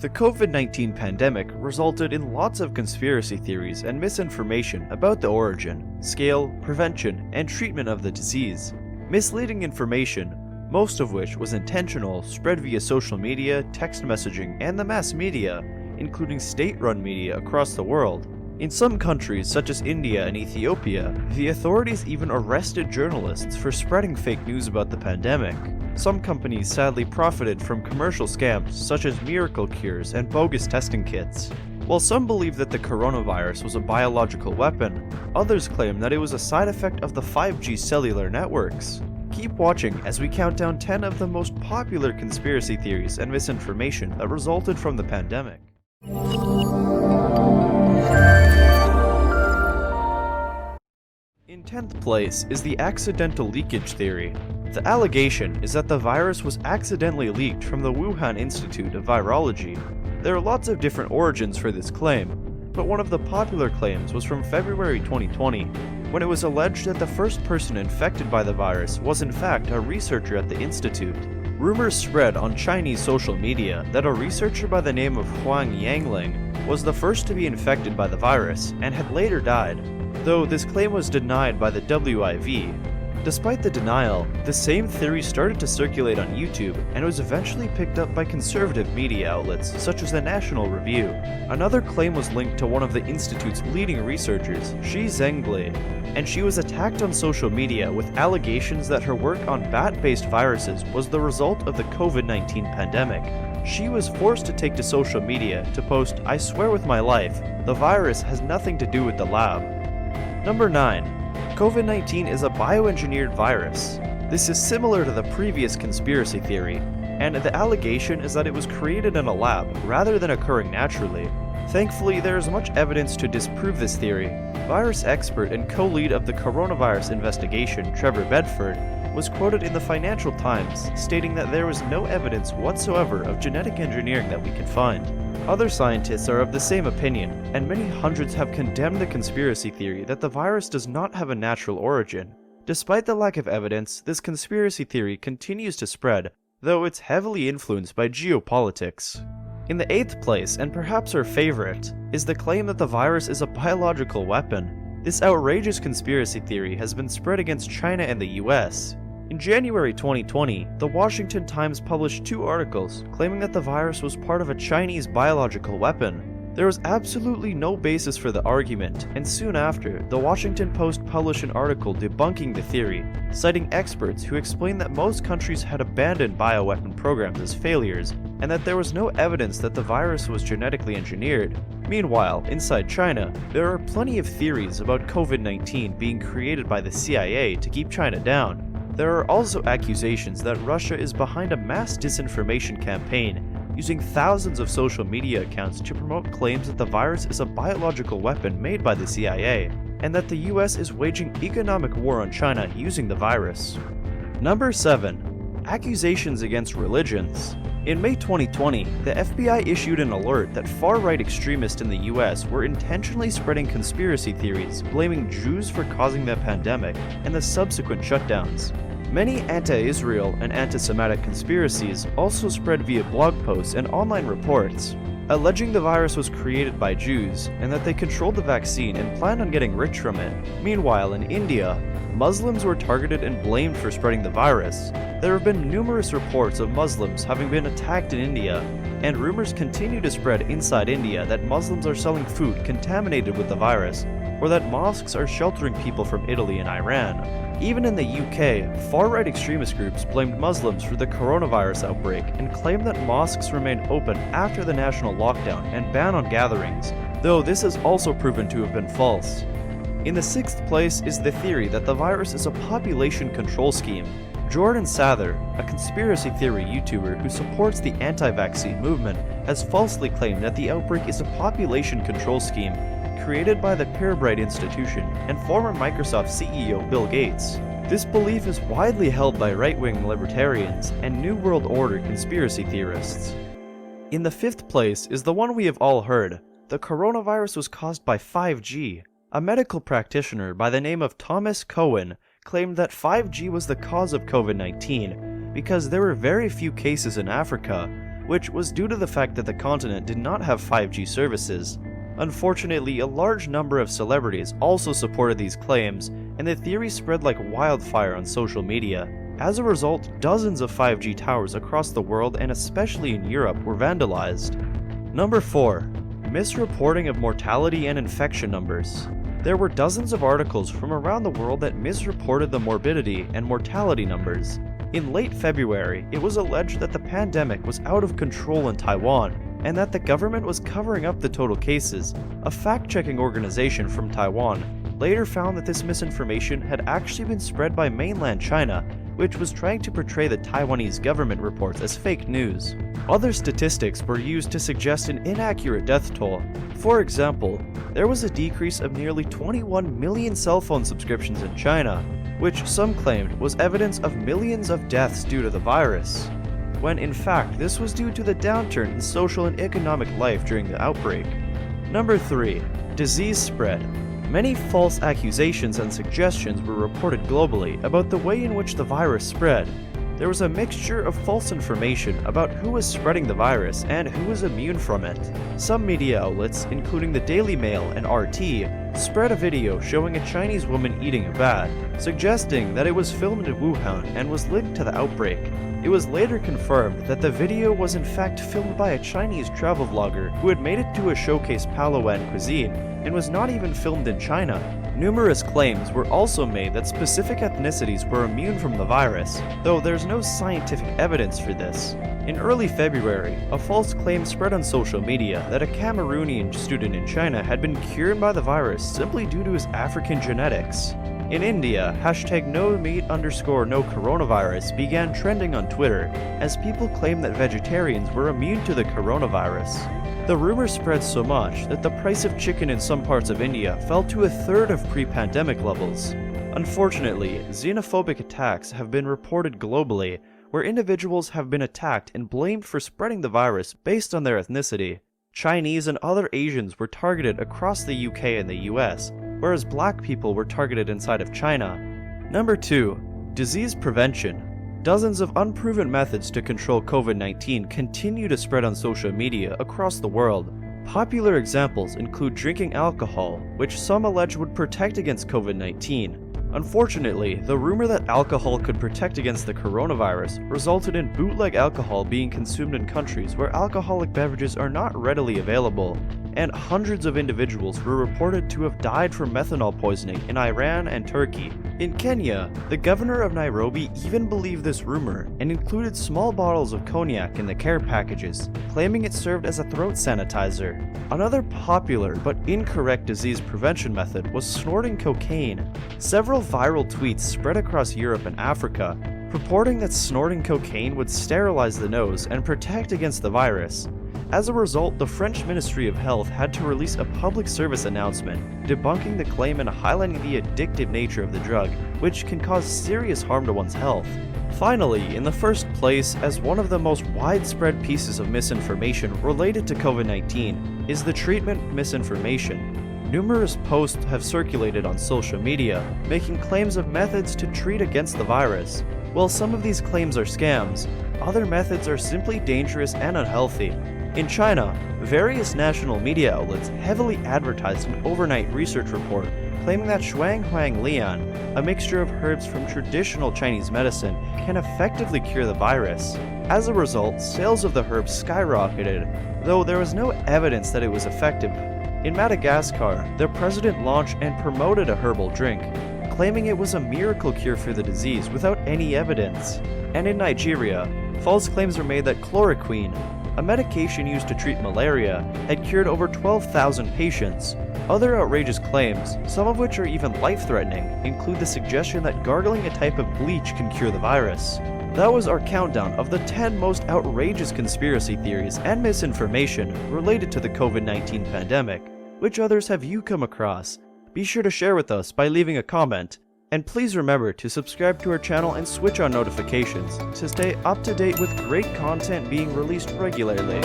The COVID-19 pandemic resulted in lots of conspiracy theories and misinformation about the origin, scale, prevention, and treatment of the disease. Misleading information, most of which was intentional, spread via social media, text messaging, and the mass media, including state-run media across the world. In some countries, such as India and Ethiopia, the authorities even arrested journalists for spreading fake news about the pandemic. Some companies sadly profited from commercial scams such as miracle cures and bogus testing kits. While some believe that the coronavirus was a biological weapon, others claim that it was a side effect of the 5G cellular networks. Keep watching as we count down 10 of the most popular conspiracy theories and misinformation that resulted from the pandemic. In 10th place is the accidental leakage theory. The allegation is that the virus was accidentally leaked from the Wuhan Institute of Virology. There are lots of different origins for this claim, but one of the popular claims was from February 2020, when it was alleged that the first person infected by the virus was in fact a researcher at the institute. Rumors spread on Chinese social media that a researcher by the name of Huang Yanling was the first to be infected by the virus and had later died, though this claim was denied by the WIV. Despite the denial, the same theory started to circulate on YouTube and was eventually picked up by conservative media outlets such as the National Review. Another claim was linked to one of the institute's leading researchers, Shi Zhengli, and she was attacked on social media with allegations that her work on bat-based viruses was the result of the COVID-19 pandemic. She was forced to take to social media to post, "I swear with my life, the virus has nothing to do with the lab." Number 9. COVID-19 is a bioengineered virus. This is similar to the previous conspiracy theory, and the allegation is that it was created in a lab rather than occurring naturally. Thankfully, there is much evidence to disprove this theory. Virus expert and co-lead of the coronavirus investigation, Trevor Bedford, was quoted in the Financial Times stating that there was no evidence whatsoever of genetic engineering that we could find. Other scientists are of the same opinion, and many hundreds have condemned the conspiracy theory that the virus does not have a natural origin. Despite the lack of evidence, this conspiracy theory continues to spread, though it's heavily influenced by geopolitics. In the 8th place, and perhaps our favorite, is the claim that the virus is a biological weapon. This outrageous conspiracy theory has been spread against China and the US. In January 2020, the Washington Times published 2 articles claiming that the virus was part of a Chinese biological weapon. There was absolutely no basis for the argument, and soon after, the Washington Post published an article debunking the theory, citing experts who explained that most countries had abandoned bioweapon programs as failures, and that there was no evidence that the virus was genetically engineered. Meanwhile, inside China, there are plenty of theories about COVID-19 being created by the CIA to keep China down. There are also accusations that Russia is behind a mass disinformation campaign, using thousands of social media accounts to promote claims that the virus is a biological weapon made by the CIA, and that the US is waging economic war on China using the virus. Number 7. Accusations against religions. In May 2020, the FBI issued an alert that far-right extremists in the US were intentionally spreading conspiracy theories, blaming Jews for causing the pandemic and the subsequent shutdowns. Many anti-Israel and anti-Semitic conspiracies also spread via blog posts and online reports, alleging the virus was created by Jews and that they controlled the vaccine and planned on getting rich from it. Meanwhile, in India, Muslims were targeted and blamed for spreading the virus. There have been numerous reports of Muslims having been attacked in India, and rumors continue to spread inside India that Muslims are selling food contaminated with the virus, or that mosques are sheltering people from Italy and Iran. Even in the UK, far-right extremist groups blamed Muslims for the coronavirus outbreak and claimed that mosques remained open after the national lockdown and ban on gatherings, though this has also proven to have been false. In the 6th place is the theory that the virus is a population control scheme. Jordan Sather, a conspiracy theory YouTuber who supports the anti-vaccine movement, has falsely claimed that the outbreak is a population control scheme created by the Pirbright Institution and former Microsoft CEO Bill Gates. This belief is widely held by right-wing libertarians and New World Order conspiracy theorists. In the 5th place is the one we have all heard. The coronavirus was caused by 5G. A medical practitioner by the name of Thomas Cohen claimed that 5G was the cause of COVID-19 because there were very few cases in Africa, which was due to the fact that the continent did not have 5G services. Unfortunately, a large number of celebrities also supported these claims, and the theory spread like wildfire on social media. As a result, dozens of 5G towers across the world and especially in Europe were vandalized. Number 4. Misreporting of mortality and infection numbers. There were dozens of articles from around the world that misreported the morbidity and mortality numbers. In late February, it was alleged that the pandemic was out of control in Taiwan, and that the government was covering up the total cases. A fact-checking organization from Taiwan later found that this misinformation had actually been spread by mainland China, which was trying to portray the Taiwanese government reports as fake news. Other statistics were used to suggest an inaccurate death toll. For example, there was a decrease of nearly 21 million cell phone subscriptions in China, which some claimed was evidence of millions of deaths due to the virus, when in fact this was due to the downturn in social and economic life during the outbreak. Number 3. Disease spread. Many false accusations and suggestions were reported globally about the way in which the virus spread. There was a mixture of false information about who was spreading the virus and who was immune from it. Some media outlets, including the Daily Mail and RT, spread a video showing a Chinese woman eating a bat, suggesting that it was filmed in Wuhan and was linked to the outbreak. It was later confirmed that the video was in fact filmed by a Chinese travel vlogger who had made it to a showcase Palawan cuisine and was not even filmed in China. Numerous claims were also made that specific ethnicities were immune from the virus, though there's no scientific evidence for this. In early February, a false claim spread on social media that a Cameroonian student in China had been cured by the virus simply due to his African genetics. In India, #NoMeat_NoCoronavirus began trending on Twitter as people claimed that vegetarians were immune to the coronavirus. The rumor spread so much that the price of chicken in some parts of India fell to a third of pre-pandemic levels. Unfortunately, xenophobic attacks have been reported globally, where individuals have been attacked and blamed for spreading the virus based on their ethnicity. Chinese and other Asians were targeted across the UK and the US, whereas black people were targeted inside of China. Number 2. Disease prevention. Dozens of unproven methods to control COVID-19 continue to spread on social media across the world. Popular examples include drinking alcohol, which some allege would protect against COVID-19. Unfortunately, the rumor that alcohol could protect against the coronavirus resulted in bootleg alcohol being consumed in countries where alcoholic beverages are not readily available, and hundreds of individuals were reported to have died from methanol poisoning in Iran and Turkey. In Kenya, the governor of Nairobi even believed this rumor and included small bottles of cognac in the care packages, claiming it served as a throat sanitizer. Another popular but incorrect disease prevention method was snorting cocaine. Several viral tweets spread across Europe and Africa, purporting that snorting cocaine would sterilize the nose and protect against the virus. As a result, the French Ministry of Health had to release a public service announcement, debunking the claim and highlighting the addictive nature of the drug, which can cause serious harm to one's health. Finally, in the first place, as one of the most widespread pieces of misinformation related to COVID-19 is the treatment misinformation. Numerous posts have circulated on social media, making claims of methods to treat against the virus. While some of these claims are scams, other methods are simply dangerous and unhealthy. In China, various national media outlets heavily advertised an overnight research report claiming that Huang Yanling, a mixture of herbs from traditional Chinese medicine, can effectively cure the virus. As a result, sales of the herbs skyrocketed, though there was no evidence that it was effective. In Madagascar, their president launched and promoted a herbal drink, claiming it was a miracle cure for the disease without any evidence. And in Nigeria, false claims were made that chloroquine, a medication used to treat malaria, had cured over 12,000 patients. Other outrageous claims, some of which are even life-threatening, include the suggestion that gargling a type of bleach can cure the virus. That was our countdown of the 10 most outrageous conspiracy theories and misinformation related to the COVID-19 pandemic. Which others have you come across? Be sure to share with us by leaving a comment. And please remember to subscribe to our channel and switch on notifications to stay up to date with great content being released regularly.